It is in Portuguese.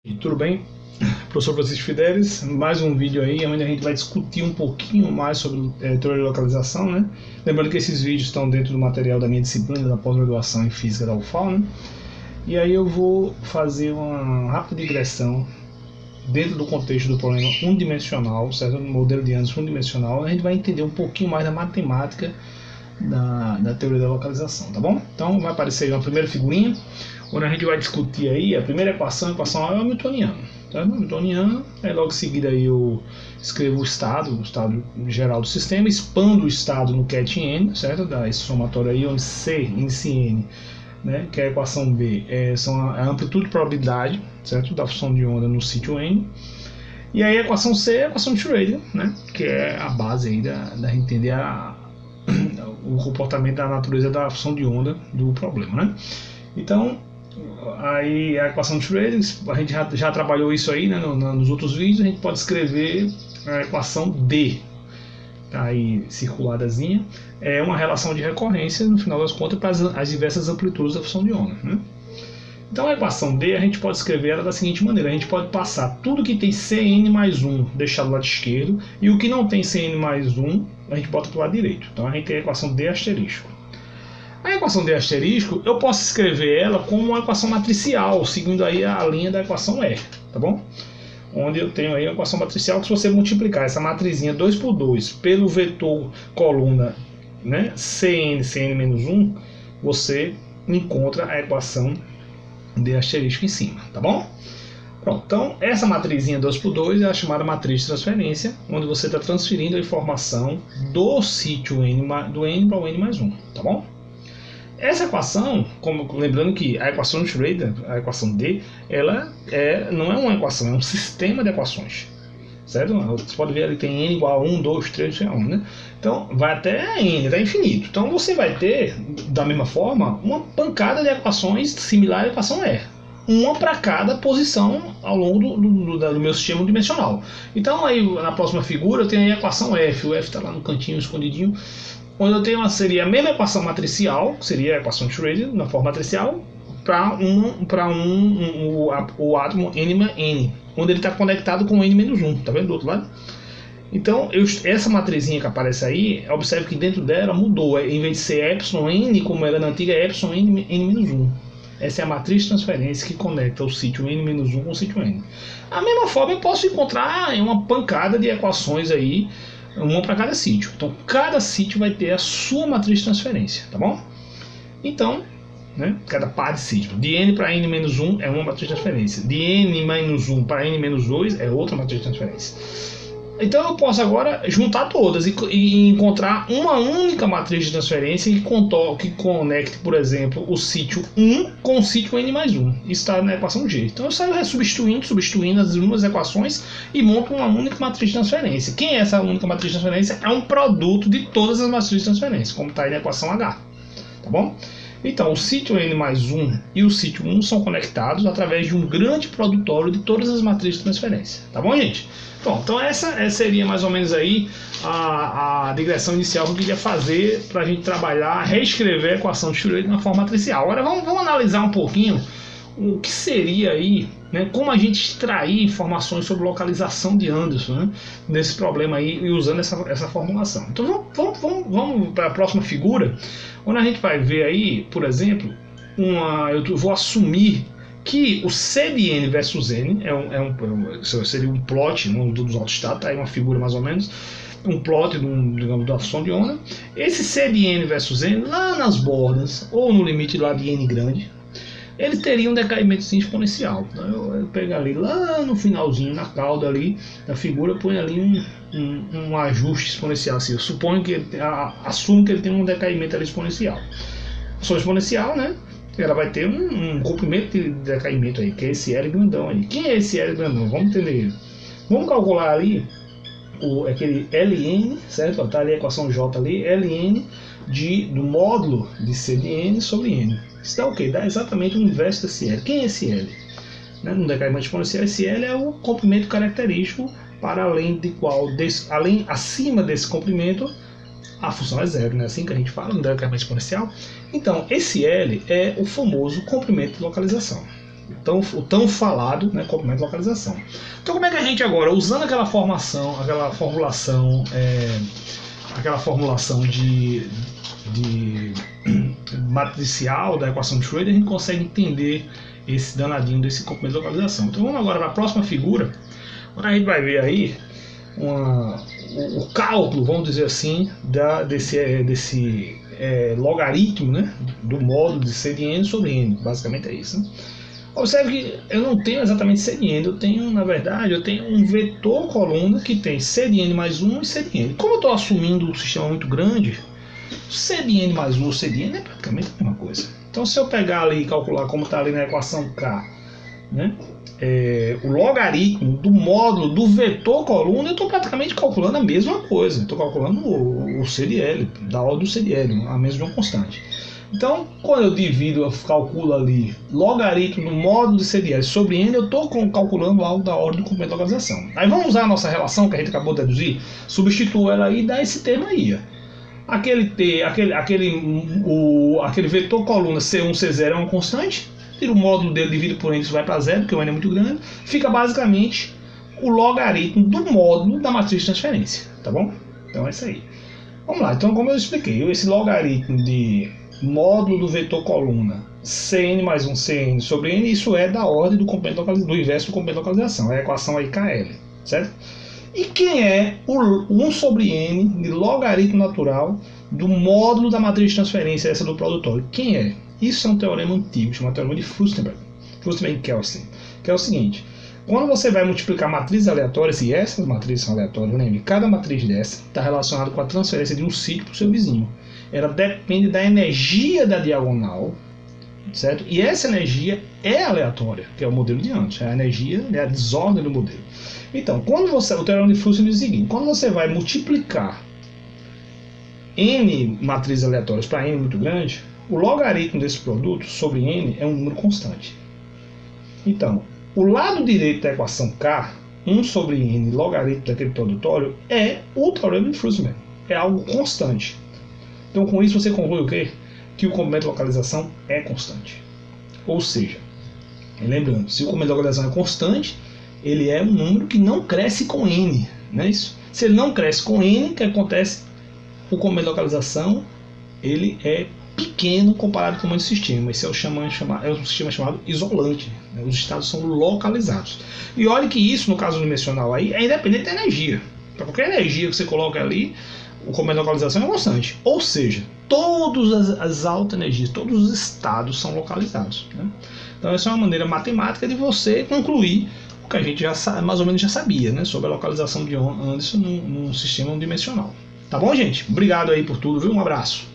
E tudo bem? Professor Francisco Fidelis, mais um vídeo aí onde a gente vai discutir um pouquinho mais sobre teoria de localização, né? Lembrando que esses vídeos estão dentro do material da minha disciplina da pós-graduação em Física da UFAL, né? E aí eu vou fazer uma rápida digressão dentro do contexto do problema unidimensional, certo? No modelo de Anderson unidimensional, a gente vai entender um pouquinho mais da matemática da teoria da localização, tá bom? Então vai aparecer aí uma primeira figurinha, onde a gente vai discutir aí a primeira equação, a equação hamiltoniana. Tá? Hamiltoniana, aí logo em seguida aí eu escrevo o estado geral do sistema, expando o estado no ket n, certo? Da esse somatório aí, onde C, índice n, né? Que é a equação B, são a amplitude e probabilidade, certo? Da função de onda no sítio n. E aí a equação C é a equação de Schrödinger, né? Que é a base aí da gente entender o comportamento da natureza da função de onda do problema, né? Então, aí a equação de Schrödinger, a gente já trabalhou isso aí, né, nos outros vídeos. A gente pode escrever a equação D, tá aí circuladazinha, é uma relação de recorrência, no final das contas, para as diversas amplitudes da função de onda, né? Então a equação D a gente pode escrever ela da seguinte maneira: a gente pode passar tudo que tem Cn mais 1, deixar do lado esquerdo, e o que não tem Cn mais 1, a gente bota para o lado direito. Então a gente tem a equação D asterisco. A equação D asterisco, eu posso escrever ela como uma equação matricial, seguindo aí a linha da equação E, tá bom? Onde eu tenho aí a equação matricial que, se você multiplicar essa matrizinha 2 por 2 pelo vetor coluna, né, Cn menos 1, você encontra a equação D asterisco em cima, tá bom? Pronto, então essa matrizinha 2 por 2 é a chamada matriz de transferência, onde você está transferindo a informação do sítio n, do n para o n mais 1, tá bom? Essa equação, lembrando que a equação de Schrödinger, a equação D, ela não é uma equação, é um sistema de equações, certo? Você pode ver ali, tem n igual a 1, 2, 3, 1, né? Então vai até n, até infinito. Então você vai ter, da mesma forma, uma pancada de equações similar à equação E, uma para cada posição ao longo do meu sistema dimensional. Então aí na próxima figura eu tenho a equação F, o F está lá no cantinho escondidinho, onde eu tenho seria a mesma equação matricial, que seria a equação de Schrödinger, na forma matricial, para o átomo n, onde ele está conectado com n menos 1, tá vendo do outro lado? Então, essa matrizinha que aparece aí, observe que dentro dela mudou, em vez de ser epsilon n, como era na antiga, é epsilon n menos 1. Essa é a matriz de transferência que conecta o sítio n menos 1 com o sítio n. Da mesma forma, eu posso encontrar uma pancada de equações aí, uma para cada sítio. Então, cada sítio vai ter a sua matriz de transferência, tá bom? Então, né, cada par de sítio. De n para n menos 1 é uma matriz de transferência. De n menos 1 para n menos 2 é outra matriz de transferência. Então eu posso agora juntar todas e encontrar uma única matriz de transferência que conecte, por exemplo, o sítio 1 com o sítio n mais 1. Isso está na equação G. Então eu saio substituindo as duas equações e monto uma única matriz de transferência. Quem é essa única matriz de transferência? É um produto de todas as matrizes de transferência, como está aí na equação H. Tá bom? Então, o sítio n mais 1 e o sítio 1 são conectados através de um grande produtório de todas as matrizes de transferência. Tá bom, gente? Bom, então essa seria mais ou menos aí a digressão inicial que eu queria fazer para a gente trabalhar, reescrever a equação de Schrödinger na forma matricial. Agora vamos analisar um pouquinho o que seria aí, né, como a gente extrair informações sobre localização de Anderson, né, nesse problema aí, e usando essa formulação. Então vamos para a próxima figura, onde a gente vai ver aí, por exemplo, eu vou assumir que o C de n versus n seria um plot dos autoestados, tá aí uma figura mais ou menos, um plot digamos, da função de onda. Esse C de n versus n, lá nas bordas, ou no limite lá de n grande, ele teria um decaimento exponencial. Então eu pego ali lá no finalzinho, na cauda ali da figura, põe ali um ajuste exponencial. Assim, eu suponho que assumo que ele tem um decaimento ali exponencial. Função exponencial, né? Ela vai ter um comprimento de decaimento aí, que é esse L grandão aí. Quem é esse L grandão? Vamos entender ele. Vamos calcular ali aquele Ln, certo? Está ali a equação J ali, Ln do módulo de C de n sobre n. Isso dá o quê? Dá exatamente o inverso desse L. Quem é esse L? Né? No decaimento exponencial, esse L é o comprimento característico para acima desse comprimento, a função é zero, né? Assim que a gente fala no decaimento exponencial. Então, esse L é o famoso comprimento de localização. o tão falado, né, complemento de localização. Então como é que a gente agora, usando aquela formulação de matricial da equação de Schrödinger, a gente consegue entender esse danadinho desse complemento de localização. Então vamos agora para a próxima figura, onde a gente vai ver aí o cálculo, vamos dizer assim, desse logaritmo, né, do módulo de C de n sobre n. Basicamente é isso, né? Observe que eu não tenho exatamente C de n, na verdade, eu tenho um vetor coluna que tem C de n mais 1 e C de n. Como eu estou assumindo um sistema muito grande, C de n mais 1 ou C de n é praticamente a mesma coisa. Então se eu pegar ali e calcular como está ali na equação K, né, o logaritmo do módulo do vetor coluna, eu estou praticamente calculando a mesma coisa. Estou calculando o C de L, da ordem do C de L, a menos de uma constante. Então, quando eu divido, eu calculo ali logaritmo do módulo de C de L sobre N, eu estou calculando algo da ordem do complemento de localização. Aí vamos usar a nossa relação que a gente acabou de deduzir, substituo ela aí e dá esse termo aí. Aquele vetor coluna C1, C0 é uma constante, tira o módulo dele, divido por N, isso vai para zero, porque o N é muito grande, fica basicamente o logaritmo do módulo da matriz de transferência, tá bom? Então é isso aí. Vamos lá, então como eu expliquei, esse logaritmo de módulo do vetor coluna Cn mais 1 Cn sobre N, isso é da ordem do inverso do complemento de localização, é a equação aí KL, certo? E quem é o 1 sobre N de logaritmo natural do módulo da matriz de transferência, essa do produtório? Quem é? Isso é um teorema antigo, chamado teorema de Furstenberg e Kelsen, que é o seguinte: quando você vai multiplicar matrizes aleatórias, e essas matrizes são aleatórias, lembre, cada matriz dessa está relacionada com a transferência de um sítio para o seu vizinho. Ela depende da energia da diagonal, certo? E essa energia é aleatória, que é o modelo de antes. A energia é a desordem do modelo. Então, o teorema de Furstenberg diz o seguinte: quando você vai multiplicar n matrizes aleatórias para n muito grande, o logaritmo desse produto sobre n é um número constante. Então, o lado direito da equação K, 1 sobre n logaritmo daquele produtório, é o teorema de Furstenberg. É algo constante. Então, com isso, você conclui o quê? Que o complemento de localização é constante. Ou seja, lembrando, se o complemento de localização é constante, ele é um número que não cresce com n, não é isso? Se ele não cresce com n, o que acontece? O complemento de localização ele é pequeno comparado com o sistema. Esse é um sistema chamado isolante, né? Os estados são localizados. E olha que isso, no caso dimensional aí, é independente da energia. Para qualquer energia que você coloca ali, o complemento de localização é constante. Ou seja, todas as altas energias, todos os estados são localizados, né? Então essa é uma maneira matemática de você concluir o que a gente mais ou menos já sabia, né, sobre a localização de Anderson num sistema unidimensional. Tá bom, gente? Obrigado aí por tudo, viu? Um abraço.